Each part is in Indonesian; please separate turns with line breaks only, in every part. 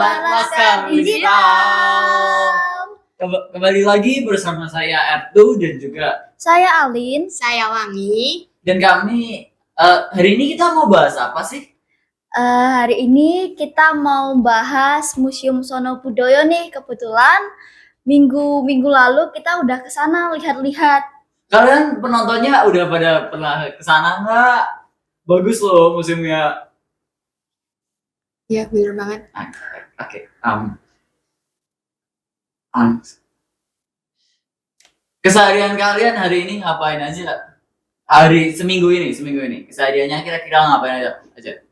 Sobat Laskar Digital. Kembali lagi bersama saya Ertu dan juga
saya Alin,
saya Wangi,
dan kami hari ini kita mau bahas apa sih?
Hari ini kita mau bahas Museum Sono Budoyo nih. Kebetulan minggu lalu kita udah kesana lihat-lihat.
Kalian penontonnya udah pernah kesana nggak? Bagus loh museumnya.
Ya bener banget.
Oke. Keseharian kalian hari ini ngapain aja? Seminggu ini. Kesehariannya kira-kira ngapain aja?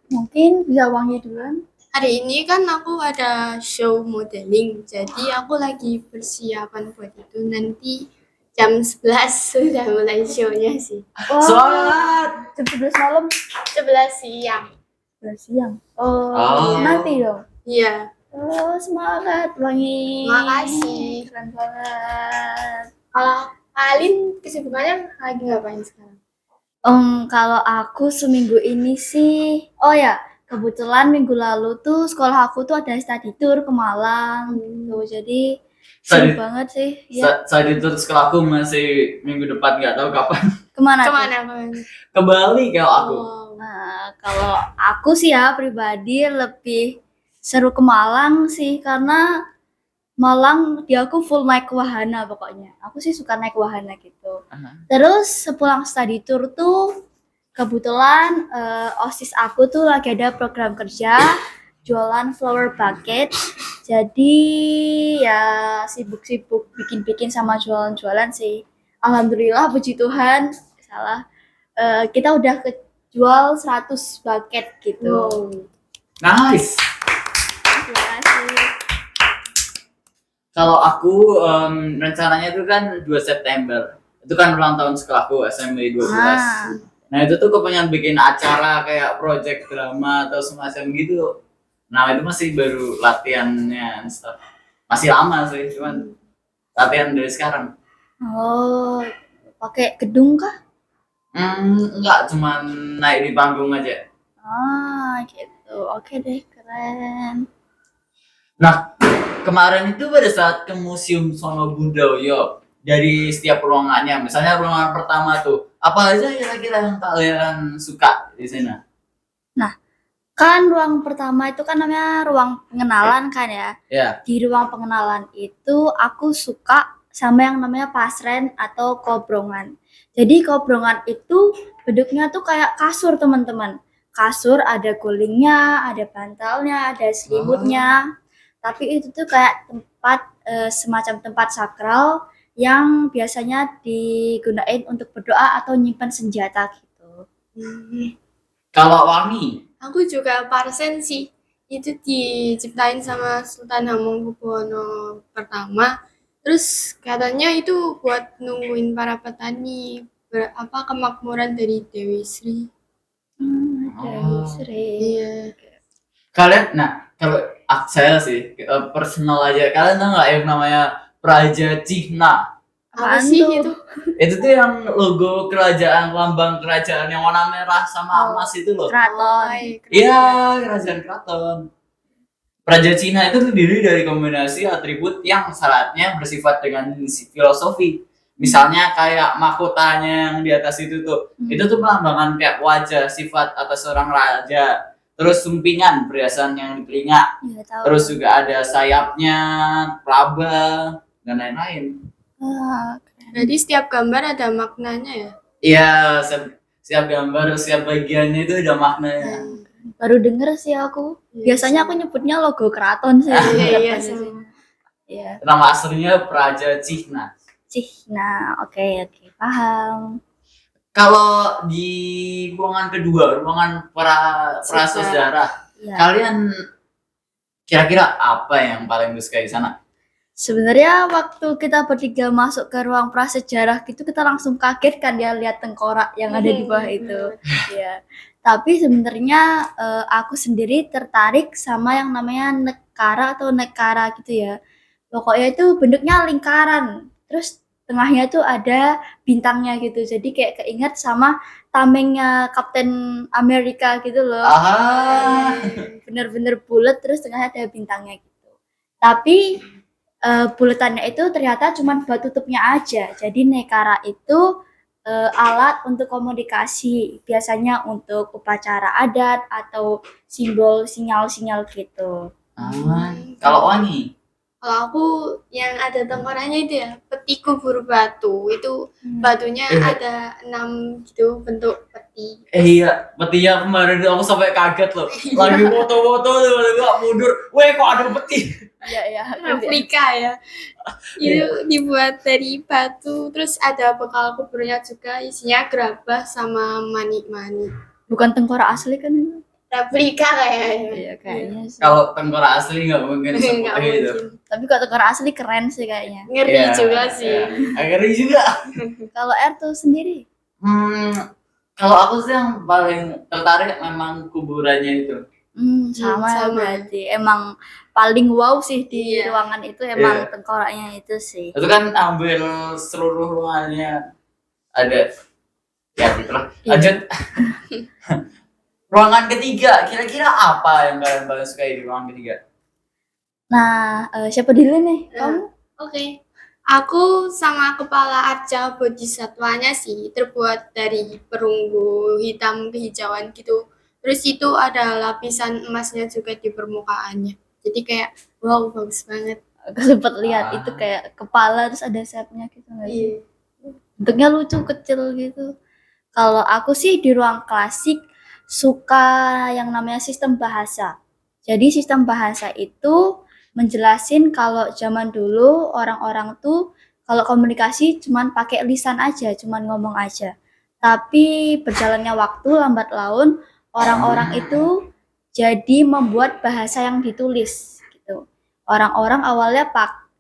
Mungkin bisa Wangi duluan.
Hari ini kan aku ada show modeling, jadi aku lagi persiapan buat itu. Nanti jam 11 sudah mulai show-nya sih.
Semangat!
Jam 11 malam,
11 siang.
11 siang.
Oh.
Nanti dong.
Iya.
Semangat Wangi.
Makasih.
Keren banget.
Kalau Alin kesibukannya lagi ngapain sekarang?
Kalau aku seminggu ini sih, kebetulan minggu lalu tuh sekolah aku tuh ada study tour ke Malang, tuh jadi seru banget sih.
Ya. Study tour sekolahku masih minggu depan, nggak tahu kapan.
Kemana?
Ke Bali kalau aku.
Nah, kalau aku sih ya pribadi lebih seru ke Malang sih, karena Malang di aku full naik wahana pokoknya. Aku sih suka naik wahana gitu. Terus sepulang study tour tuh kebetulan OSIS aku tuh lagi ada program kerja jualan flower bucket. Jadi ya sibuk-sibuk bikin-bikin sama jualan-jualan sih. Alhamdulillah puji Tuhan, kita udah kejual 100 bucket gitu.
Nice.
Terima kasih.
Kalau aku rencananya itu kan 2 September. Itu kan ulang tahun sekolahku SMP 12. Nah itu tuh kepengen bikin acara kayak project drama atau semacam gitu. Nah itu masih baru latihannya and stuff. Masih lama sih, cuman latihan dari sekarang.
Oh, pakai gedung kah?
Enggak, cuman naik di panggung aja.
Gitu. Oke deh, keren.
Nah, kemarin itu pada saat ke Museum Sono Budoyo, dari setiap ruangannya, misalnya ruangan pertama tuh, apa aja kira-kira yang kalian suka di sana?
Nah, kan ruang pertama itu kan namanya ruang pengenalan kan ya?
Yeah.
Di ruang pengenalan itu aku suka sama yang namanya pasren atau kobrongan. Jadi kobrongan itu bentuknya tuh kayak kasur teman-teman. Kasur ada gulingnya, ada bantalnya, ada selimutnya. Tapi itu tuh kayak tempat semacam tempat sakral yang biasanya digunain untuk berdoa atau nyimpan senjata gitu.
Kalau Wangi?
Aku juga parsen sih. Itu diciptain sama Sultan Hamengkubuwono pertama. Terus katanya itu buat nungguin para petani kemakmuran dari Dewi Sri.
Dewi Sri.
Iya.
Kalian, kalau saya sih personal aja, kalian tahu nggak yang namanya Praja Cihna?
Apa sih itu?
Itu tuh yang logo kerajaan, lambang kerajaan yang warna merah sama emas itu loh.
Keraton.
Iya, kerajaan keraton. Praja Cina itu terdiri dari kombinasi atribut yang syaratnya bersifat dengan filosofi. Misalnya kayak mahkotanya yang di atas itu tuh, itu tuh melambangkan kayak wajah sifat atas seorang raja. Terus sumpingan, perhiasan yang di telinga. Terus juga ada sayapnya, praba, dan lain-lain.
Jadi setiap gambar ada maknanya ya?
Iya, setiap gambar, setiap bagiannya itu ada maknanya.
Baru denger sih aku. Biasanya aku nyebutnya logo keraton sih.
Iya. Nama aslinya Praja Cihna.
Oke, paham.
Kalau di ruangan kedua, ruangan prasejarah, kalian kira-kira apa yang paling disukai di sana?
Sebenarnya waktu kita bertiga masuk ke ruang prasejarah gitu, kita langsung kaget kan ya lihat tengkorak yang ada di bawah itu. Ya. Tapi sebenarnya aku sendiri tertarik sama yang namanya nekara gitu ya. Pokoknya itu bentuknya lingkaran. Terus tengahnya tuh ada bintangnya gitu. Jadi kayak keinget sama tamengnya Kapten Amerika gitu loh.
Ah,
Bener-bener bulat terus tengahnya ada bintangnya gitu. Tapi buletannya itu ternyata cuma buat tutupnya aja. Jadi Nekara itu alat untuk komunikasi, biasanya untuk upacara adat atau simbol sinyal-sinyal gitu.
ah. Kalau wangi,
Kalau aku yang ada tengkoraknya itu ya peti kubur batu. Itu batunya
Eh.
ada 6 gitu bentuk peti.
iya, petinya kemarin aku sampai kaget loh. Lagi foto-foto tiba-tiba mundur. Weh, kok ada peti?
Iya, iya.
Replika ya. Itu dibuat dari batu. Terus ada bekal kuburnya juga isinya gerabah sama manik-manik.
Bukan tengkorak asli kan itu?
Replika kayaknya.
Iya, kayaknya sih.
Kalau tengkorak asli nggak mungkin
Nggak
seputih itu.
mungkin.
Tapi kalau tengkorak asli keren sih kayaknya.
Ngeri
Iya,
juga sih.
iya. Ngeri juga.
Kalau R tuh sendiri?
Kalau aku sih yang paling tertarik memang kuburannya itu.
Sama
sama.
berarti. Emang paling wow sih di
Iya.
ruangan itu emang
Iya.
tengkoraknya itu sih.
Itu kan ambil seluruh ruangannya ada. Ya gitulah.
Iya.
Lanjut. Ruangan ketiga, kira-kira apa yang kalian paling suka di ruangan ketiga?
Nah, siapa dulu nih? Kamu?
Oke. Aku sama kepala arca bodhisatwanya sih terbuat dari perunggu hitam kehijauan gitu. Terus itu ada lapisan emasnya juga di permukaannya. Jadi kayak wow, bagus banget.
Aku sempat lihat
Ah.
itu kayak kepala terus ada sayapnya gitu nggak sih?
Iya.
Bentuknya lucu kecil gitu. Kalau aku sih di ruang klasik suka yang namanya sistem bahasa. Jadi sistem bahasa itu menjelasin kalau zaman dulu orang-orang tuh kalau komunikasi cuman pakai lisan aja, cuman ngomong aja. Tapi berjalannya waktu lambat laun orang-orang itu jadi membuat bahasa yang ditulis gitu. Orang-orang awalnya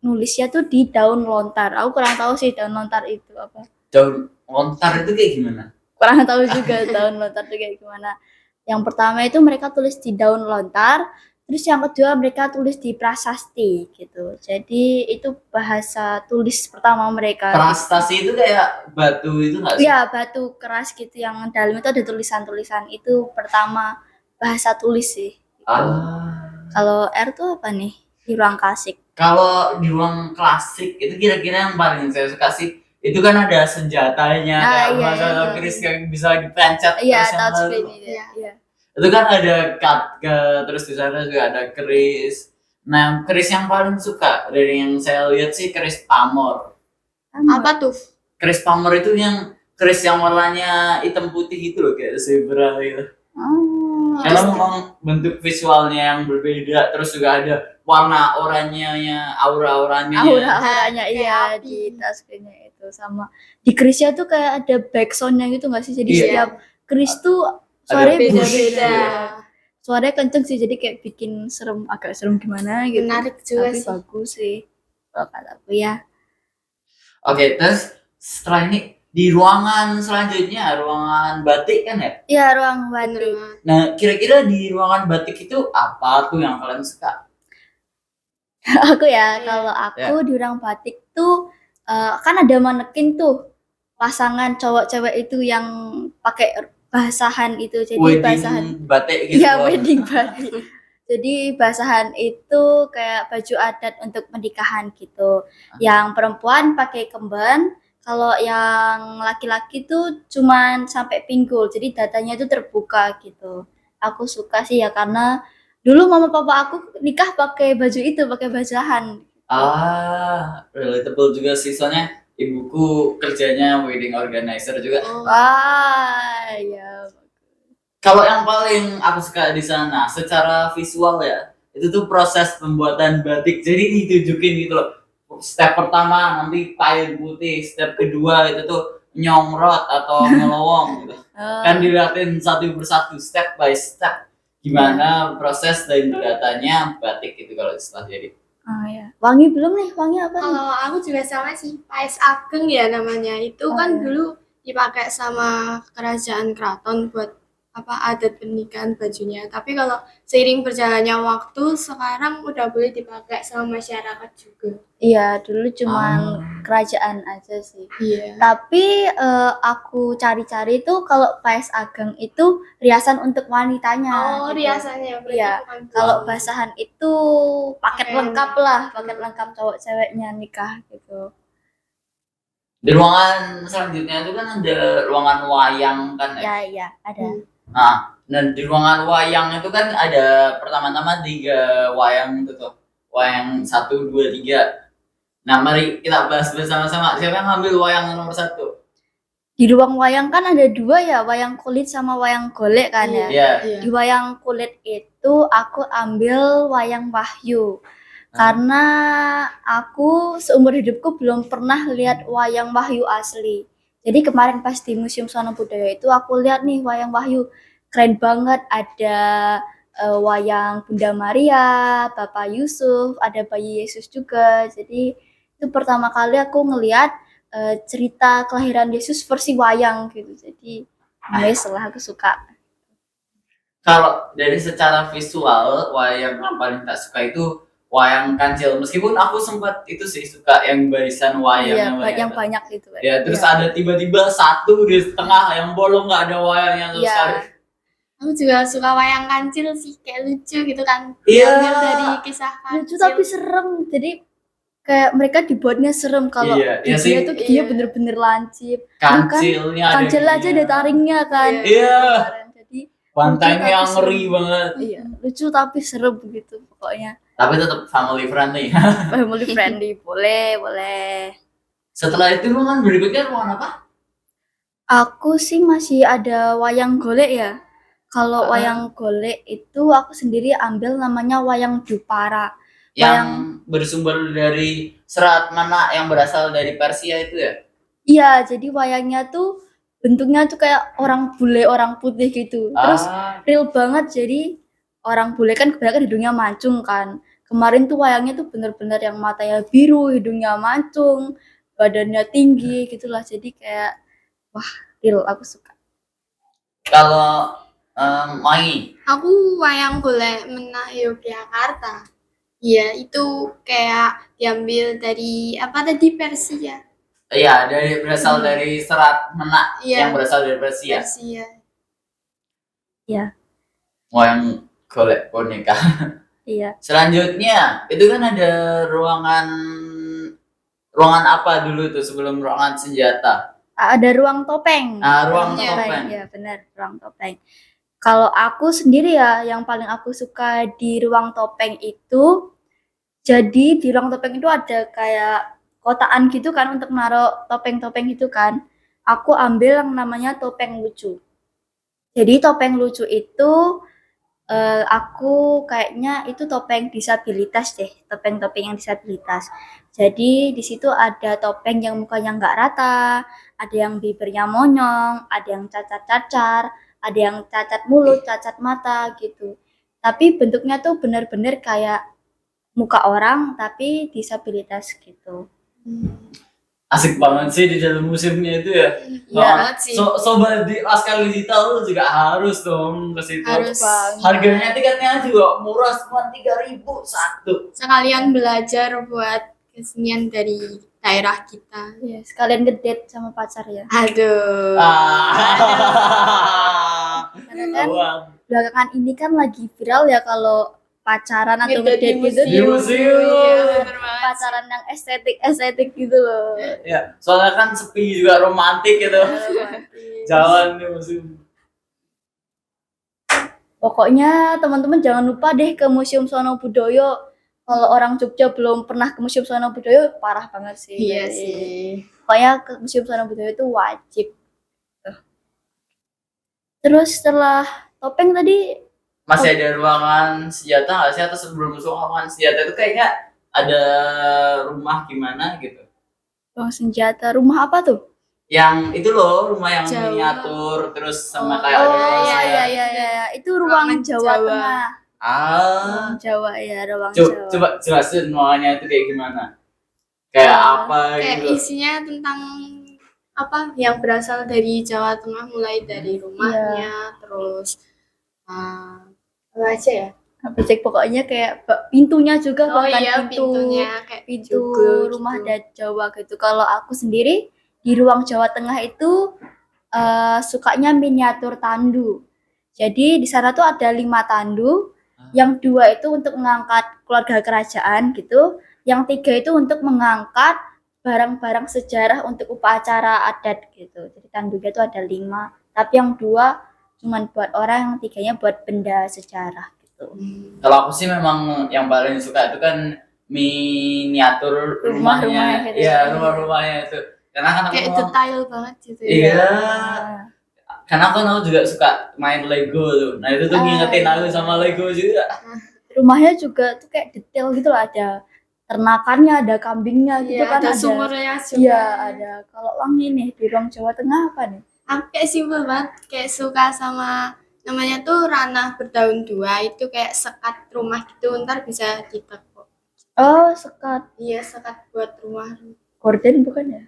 nulisnya tuh di daun lontar. Aku kurang tahu sih daun lontar itu apa.
Daun lontar itu kayak gimana?
Kurang tahu juga daun lontar itu kayak gimana. Yang pertama itu mereka tulis di daun lontar, terus yang kedua mereka tulis di prasasti gitu. Jadi itu bahasa tulis pertama mereka.
Prastasi itu kayak batu itu nggak sih?
Iya, batu keras gitu yang dalam itu ada tulisan-tulisan. Itu pertama bahasa tulis sih.
Ah.
Kalau R tuh apa nih? Di ruang klasik.
Kalau di ruang klasik itu kira-kira yang paling saya suka sih itu kan ada senjatanya kayak
iya,
bahasa
iya.
keris yang bisa dipencet
Iya,
terus yang
touchscreen
lalu.
itu.
Iya.
Iya.
Itu kan ada terus di sana juga ada keris. Nah, keris yang paling suka dari yang saya lihat sih keris pamor.
Apa tuh?
Keris pamor itu yang keris yang warnanya hitam putih gitu loh kayak zebra gitu.
Oh,
Karena memang bentuk visualnya yang berbeda, terus juga ada warna oranye-nya, aura-auranya.
aura-auranya
Kayak
iya
api.
di touchscreen-nya itu sama di kerisnya tuh kayak ada backsound-nya gitu nggak sih? Jadi
Iya.
setiap keris tuh suaranya
Ada
beda-beda.
Iya.
Suaranya kenceng sih, jadi kayak bikin serem, agak serem gimana gitu.
Menarik juga
Tapi
sih.
bagus sih. Kalau kataku ya.
Oke, terus setelah ini di ruangan selanjutnya, ruangan batik kan ya?
Iya, ruang
Bener
batik.
banget.
Nah, kira-kira di ruangan batik itu apa tuh yang kalian suka?
Aku ya,
Iya.
kalau aku di ruang batik tuh kan ada manekin tuh pasangan cowok cewek itu yang pakai basahan itu. Jadi basahan
Wedding batik gitu.
iya,
loh.
wedding batik. Jadi basahan itu kayak baju adat untuk pernikahan gitu. Yang perempuan pakai kemben, kalau yang laki-laki tuh cuman sampai pinggul. Jadi dadanya itu terbuka gitu. Aku suka sih ya karena dulu mama papa aku nikah pakai baju itu, pakai basahan.
Relatable juga sih soalnya ibuku kerjanya wedding organizer juga.
Oh.
Wah, ya.
Kalau yang paling aku suka di sana secara visual ya, itu tuh proses pembuatan batik. Jadi ditunjukin gitu loh. Step pertama nanti kain putih, step kedua itu tuh nyongrot atau ngelowong gitu. Kan dilihatin satu persatu, step by step gimana proses dan datanya batik itu kalau setelah jadi.
Oh ya. Wangi belum nih? Wangi apa nih?
Kalau aku juga sama sih, Pais Ageng ya namanya. Itu
Oh,
kan
iya.
dulu dipakai sama kerajaan keraton buat adat pernikahan bajunya. Tapi kalau seiring berjalannya waktu, sekarang udah boleh dipakai sama masyarakat juga.
Iya, dulu cuman
Ah.
kerajaan aja sih.
Iya.
Tapi aku cari-cari tuh kalau paes ageng itu riasan untuk wanitanya.
Oh,
gitu.
riasannya berarti
Iya.
bukan
Kalau
Wow.
basahan itu paket
Pakaian.
lengkap lah, paket lengkap cowok ceweknya nikah gitu.
Di ruangan selanjutnya itu kan ada ruangan wayang kan ya.
Ya, iya, ada.
Nah, dan di ruangan wayang itu kan ada pertama-tama 3 wayang itu tuh. Wayang 1, 2, 3. Nah, mari kita bahas bersama-sama. Siapa yang ngambil wayang nomor 1?
Di ruang wayang kan ada 2 ya, wayang kulit sama wayang golek kan ya.
Iya.
Iya.
Di wayang kulit itu aku ambil wayang Wahyu. Karena aku seumur hidupku belum pernah lihat wayang Wahyu asli. Jadi kemarin pas di Museum Sono Budaya itu aku lihat nih wayang Wahyu. Keren banget, ada wayang Bunda Maria, Bapak Yusuf, ada bayi Yesus juga. Jadi itu pertama kali aku ngelihat cerita kelahiran Yesus versi wayang gitu. Jadi nice lah, aku suka.
Kalau dari secara visual, wayang yang paling tak suka itu wayang kancil. Meskipun aku sempat itu sih suka yang barisan wayang
Iya, yang banyak gitu.
Ya, terus
Iya.
ada tiba-tiba satu di tengah yang bolong nggak ada wayangnya sama
Iya.
sekali.
Aku juga suka wayang kancil sih, kayak lucu gitu kan.
Iya.
Diambil dari kisah kancil.
Lucu tapi serem. Jadi kayak mereka dibuatnya serem kalau
Iya, iya
giginya
sih.
tuh giginya
Iya.
bener-bener lancip.
Kancilnya ada
Kancil aja ada taringnya kan.
Iya.
Kemarin. Jadi
Pantainya
lucu
yang
tapi
ngeri
serem.
banget.
Iya, lucu tapi serem gitu pokoknya.
Tapi tetap family friendly.
Family friendly, boleh.
Setelah itu ruangan berikutnya ruangan apa?
Aku sih masih ada wayang golek ya. Kalau
Ah.
wayang golek itu aku sendiri ambil namanya wayang Jepara.
Yang bersumber dari serat mana yang berasal dari Persia itu ya?
Iya, jadi wayangnya tuh bentuknya tuh kayak orang bule, orang putih gitu. Terus real banget, jadi orang bule kan kebanyakan hidungnya mancung kan. Kemarin tuh wayangnya tuh bener-bener yang matanya biru, hidungnya mancung, badannya tinggi gitulah. Jadi kayak wah, real, aku suka.
Kalau Mai,
Aku wayang golek Menak Yogyakarta. Iya, itu kayak diambil dari apa tadi, Persia.
iya berasal dari serat menak
Iya.
yang berasal dari Persia.
Persia.
Wayang golek boneka.
Iya.
Selanjutnya itu kan ada ruangan apa dulu tuh sebelum ruangan senjata?
Ada ruang topeng.
Ruang
Iya.
topeng.
Iya, benar, ruang topeng. Kalau aku sendiri ya, yang paling aku suka di ruang topeng itu, jadi di ruang topeng itu ada kayak kotaan gitu kan untuk naruh topeng-topeng gitu kan. Aku ambil yang namanya topeng lucu. Jadi topeng lucu itu aku kayaknya itu topeng disabilitas deh, topeng-topeng yang disabilitas. Jadi di situ ada topeng yang mukanya nggak rata, ada yang bibirnya monyong, ada yang cacat-cacar, ada yang cacat mulut, cacat mata gitu. Tapi bentuknya tuh bener-bener kayak muka orang tapi disabilitas gitu.
Asik banget sih di dalam museumnya itu ya.
Iya.
Banget sih.
Sobat di Laskar Digital lu juga harus dong ke situ.
Harus.
Harganya tiketnya juga murah, cuma 3.000 satu.
Sekalian belajar buat kesenian dari daerah kita.
Iya, sekalian ngedate sama pacar ya.
Aduh.
Karena kan
Awang.
belakangan ini kan lagi viral ya kalau pacaran atau
Ngedate di
ngedate gitu
Di museum.
Iya, bener banget.
pacaran yang estetik gitu loh.
Ya, soalnya kan sepi juga romantik gitu. Jalan di museum.
Pokoknya teman-teman jangan lupa deh ke Museum Sono Budoyo. Kalau orang Jogja belum pernah ke Museum Sono Budoyo, parah banget sih.
Iya
Jadi,
sih.
pokoknya ke Museum Sono Budoyo itu wajib. Terus setelah topeng tadi,
Masih ada ruangan senjata nggak sih, atau sebelum masuk ruangan senjata itu kayaknya ada rumah gimana gitu?
ruang senjata, rumah apa tuh?
Yang itu loh, rumah yang
Jawa.
miniatur terus sama
Oh,
kayak ada
Oh
ruangnya.
iya, itu ruang
Ruangan
Jawa
Jawa.
Tengah.
Ah,
Ruang Jawa ya, ruang Jawa.
coba jelasin ruangannya itu kayak gimana? Kayak apa
Kayak
gitu?
isinya tentang apa yang berasal dari Jawa Tengah, mulai dari rumahnya, terus apa aja ya?
Objek pokoknya kayak pintunya juga,
Oh
bahkan
iya, pintunya kayak
pintu
juga
rumah
gitu.
adat Jawa gitu. Kalau aku sendiri di ruang Jawa Tengah itu sukanya miniatur tandu. Jadi di sana tuh ada 5 tandu, yang 2 itu untuk mengangkat keluarga kerajaan gitu, yang 3 itu untuk mengangkat barang-barang sejarah untuk upacara adat gitu. Jadi tandunya tuh ada 5, tapi yang 2 cuman buat orang, yang 3-nya buat benda sejarah gitu.
Kalau aku sih memang yang paling suka itu kan miniatur
Rumah-rumahnya
rumahnya,
gitu.
ya rumah-rumahnya itu. Karena kan aku
Kayak
memang,
detail banget gitu ya.
iya,
Nah,
karena aku juga suka main Lego tuh. Nah itu tuh ngingetin aku sama Lego juga.
rumahnya juga tuh kayak detail gitu loh, ada ternakannya, ada kambingnya gitu
Iya,
kan,
ada sumurnya juga.
Iya, ada. Kalau Wangi nih di ruang Jawa Tengah apa nih?
Aku kayak simpel banget, kayak suka sama namanya tuh ranah berdaun 2, itu kayak sekat rumah gitu, ntar bisa ditekuk.
Oh, sekat
Iya, sekat buat rumah.
gorden bukan ya?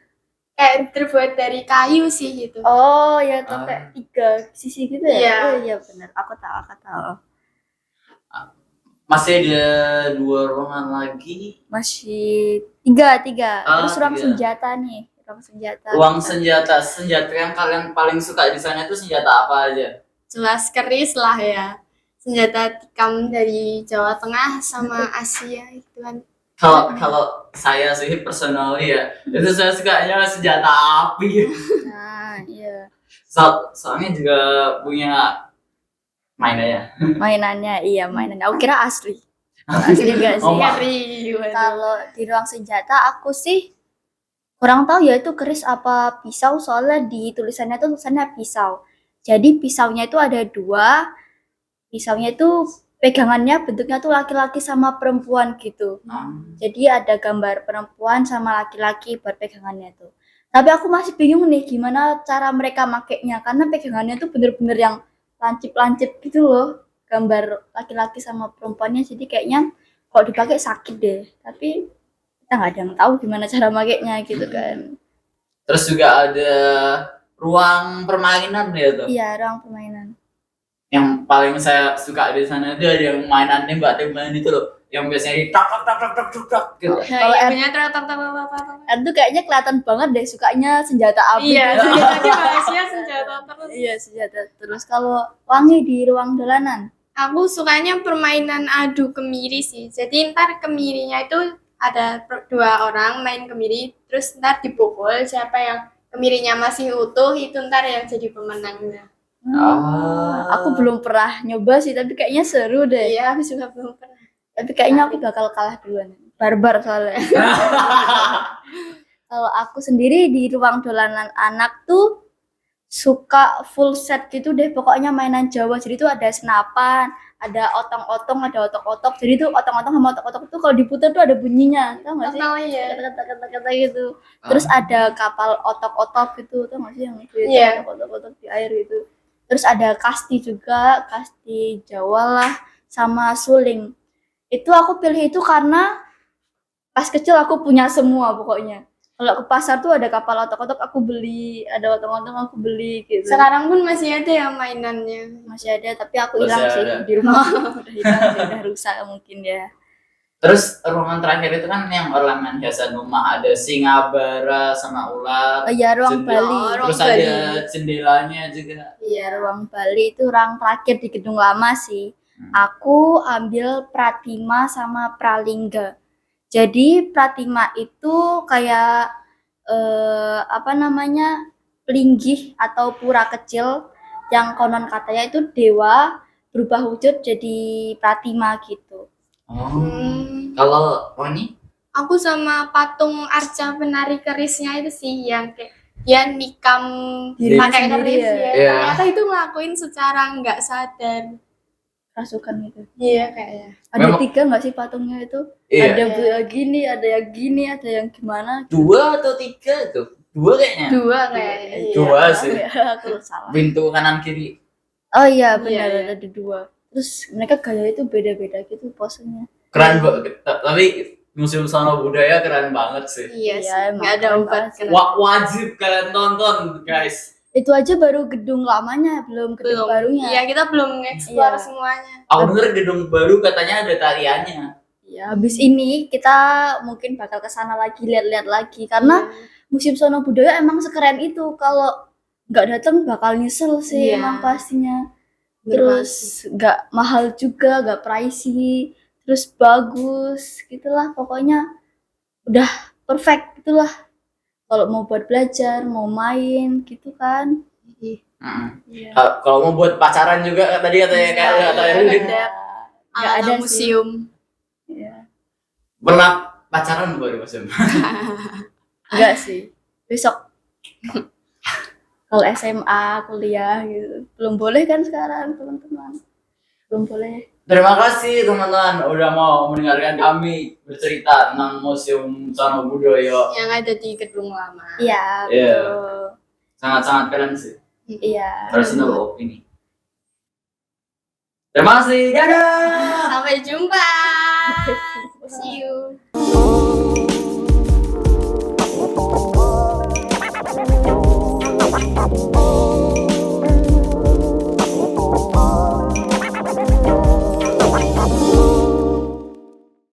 Kayak terbuat dari kayu sih gitu.
Oh, ya tuh kayak 3 sisi gitu ya?
Iya.
Oh iya benar, aku tahu.
Masih ada 2 ruangan lagi.
Masih 3.
Ah,
Terus ruang
3.
senjata nih, ruang senjata.
Ruang senjata yang kalian paling suka di sana itu senjata apa aja?
Jelas keris lah ya. Senjata tikam dari Jawa Tengah sama Asia itu kan.
Kalau saya sih personally ya, itu saya sukanya senjata api.
Nah, iya.
Soalnya juga punya mainannya.
Mainannya. Aku kira asli. Asli enggak sih?
Oh,
Ngeri.
Kalau di ruang senjata aku sih kurang tahu ya itu keris apa pisau, soalnya di tulisannya tuh tulisannya pisau. Jadi pisaunya itu ada 2. Pisaunya itu pegangannya bentuknya tuh laki-laki sama perempuan gitu. Jadi ada gambar perempuan sama laki-laki buat pegangannya tuh. Tapi aku masih bingung nih gimana cara mereka makainya, karena pegangannya tuh bener-bener yang lancip-lancip gitu loh. Gambar laki-laki sama perempuannya, jadi kayaknya kalau dipakai sakit deh. Tapi kita nggak ada yang tahu gimana cara makainya gitu kan.
Terus juga ada ruang permainan ya tuh.
Iya, ruang permainan.
Yang paling saya suka di sana itu ada yang mainannya Mbak Teman itu loh, yang biasanya di tak tak tak tak tak tak tak gitu.
Kalau
Iya,
R-
punya ternyata
Itu kayaknya kelihatan banget deh sukanya senjata api.
Iya,
gitu.
tadi bahasnya senjata terus.
Iya, senjata terus. Kalau Wangi di ruang dolanan,
Aku sukanya permainan adu kemiri sih. Jadi ntar kemirinya itu ada 2 orang main kemiri, terus ntar dipukul, siapa yang kemirinya masih utuh itu ntar yang jadi pemenangnya.
aku belum pernah nyoba sih, tapi kayaknya seru deh.
Iya, aku juga belum pernah.
Tapi kayaknya aku bakal kalah duluan. Barbar soalnya. Kalau aku sendiri di ruang dolanan anak tuh suka full set gitu deh, pokoknya mainan Jawa. Jadi tuh ada senapan, ada otong-otong, ada otok-otok. Jadi tuh otong-otong sama otok-otok tuh kalau diputar tuh ada bunyinya, tau gak sih?
Kenal ya.
Kata-kata gitu. Terus ada kapal otok-otok gitu, tau gak sih yang
Iya.
otok-otok di air gitu. Terus ada kasti juga, kasti Jawa lah, sama suling. Itu aku pilih itu karena pas kecil aku punya semua pokoknya. Kalau ke pasar tuh ada kapal otok-otok aku beli, ada otong-otong aku beli gitu.
Sekarang pun masih ada yang mainannya.
Masih ada, tapi aku
Masih
hilang sih
ada.
di rumah. Udah hilang sih, udah rusak mungkin ya.
Terus ruangan terakhir itu kan yang ornamen hiasan rumah, ada singa, bara, sama ular.
Oh iya, ruang
Jendela.
Bali.
Oh,
Terus
ruang
ada
Bali.
jendelanya juga.
Iya, ruang Bali itu ruang terakhir di gedung lama sih. Aku ambil Pratima sama Pralingga. Jadi Pratima itu kayak apa namanya, linggih atau pura kecil yang konon katanya itu dewa berubah wujud jadi Pratima gitu.
Oh. Kalau Oni?
Aku sama patung Arca penari kerisnya itu sih yang kayak dia nikam
Diri
pakai
sendiri
keris
ya?
ya.
Iya.
Ternyata itu ngelakuin secara nggak sadar.
Rasukan gitu.
Iya kayaknya.
Ada
Memang-
3 nggak sih patungnya itu?
Iya.
Ada yang gini, ada yang gini, ada yang gimana?
2 atau 3 tuh? 2 kayaknya.
2 kayaknya. Iya.
2 sih.
Aku salah.
Pintu kanan kiri.
Oh iya benar,
Iya.
ada 2. Terus mereka gaya itu beda-beda gitu posenya.
Keren banget. Tapi Museum Sono Budaya keren banget sih.
Iya
Iya,
sih,
emang
nggak ada
keren
obat
banget sih.
keren.
Wajib kalian tonton guys.
Itu aja baru gedung lamanya, belum gedung
Belum.
barunya.
Iya, kita belum explore
Iya.
semuanya.
Aku denger gedung baru katanya ada tariannya.
Ya, habis ini kita mungkin bakal ke sana lagi, lihat-lihat lagi karena Museum Sono Budaya emang sekeren itu. Kalau nggak datang bakal nyesel sih
Iya.
emang pastinya.
Bener
Terus nggak mahal juga, nggak pricey, terus bagus, gitulah pokoknya udah perfect gitulah. Kalau mau buat belajar, mau main gitu kan. Iya.
Kalau mau buat pacaran juga tadi katanya
Bisa,
kayak kata
iya,
Erwin.
ada.
Nggak ada
Ala
sih.
museum.
Iya.
Pernah pacaran baru museum.
Enggak sih. Besok. Kalau SMA, kuliah gitu. Belum boleh kan sekarang, teman-teman. Belum boleh.
Terima kasih teman-teman udah mau mendengarkan kami bercerita tentang Museum Sono Budaya.
Yang ada di gedung lama.
Iya,
Iya.
betul.
Sangat-sangat keren sih.
Iya.
Personal opini. Terima kasih. Dadah.
Sampai jumpa. See you.